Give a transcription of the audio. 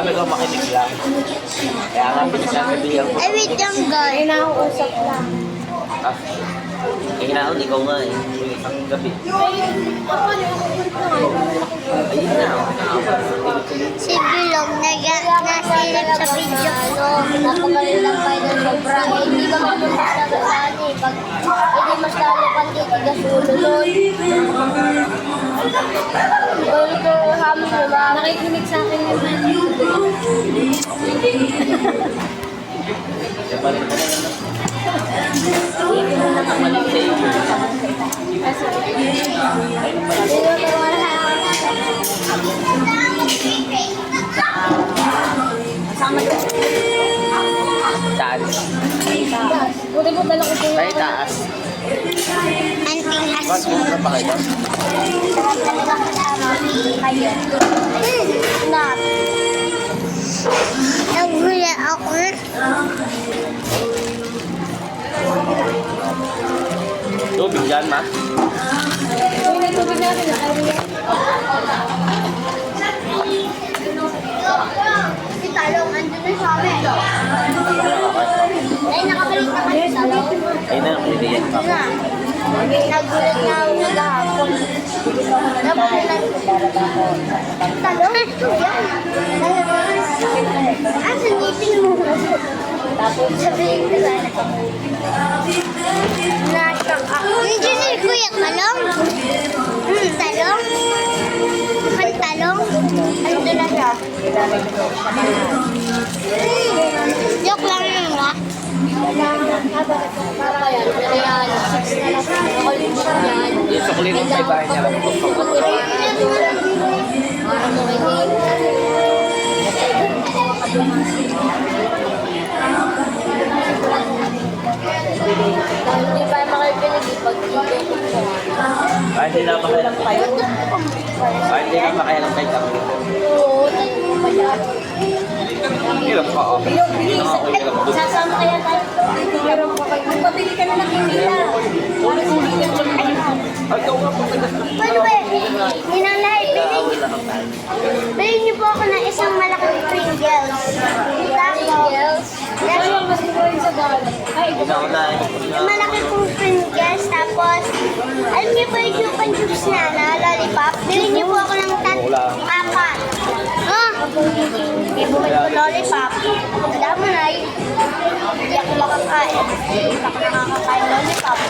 Sabi ko makinig lang. Kaya nga pinagsasabihan ko. Ay, wait lang, guys. Inausap lang. Ah, hinaon, ikaw nga eh. Ang gabi. Ayun na. Si Bilog nasilip sa video ko. Napagaling lang kayo ng sobra. Hindi ka mapunta sa saan eh. Pag hindi mas lalo pang titigas ulo nun. Pero ito hamin mo ba? Nakikinig sa akin yung Balik mo na naman. Balik sa iyo. Saan? Buti-buti na lang ito yung Ay, taas. anting Ba't mo na pa kayo? talaga kasama kayo. Na. Naghula ako. Tubig dyan, ma. May tubig natin na kaya. Si Talong, andun na sa amin. Ay, nakabalik naman si Talong. Ayun na, hindi yan. Ito na. Nagulat na ako maghapon. Nagulat. Talong? Yan. Ah, sa ngipin mo. Tapos sabihin ko sana. Nasyak ako. Nandiyan na yung kuya Talong. Talong? Kan Talong? Andun na siya. Joke lang yun, ha? Yung sukli ng may bahay niya. Hindi pa makipinig pag Kahit hindi na makayalang kayo. Kahit hindi na makayalang kayo. oo, tayo pa yan. Hirap ka, oh. Sasama kaya tayo. Magpabili ka na ng himila. Ay, ikaw nga po. Paano ba? Ninanay, bilhin niyo po ako ng isang malaking Pringles. Pringles? Ginauna eh. Malaki pong Pringles, tapos, alam niyo ba yung Chupa Chups na lollipop? Bilhin niyo po ako ng apat. Ah! Bumili ko lollipop. Alam mo na, hindi ako makakain. Hindi ako nakakakain lollipop.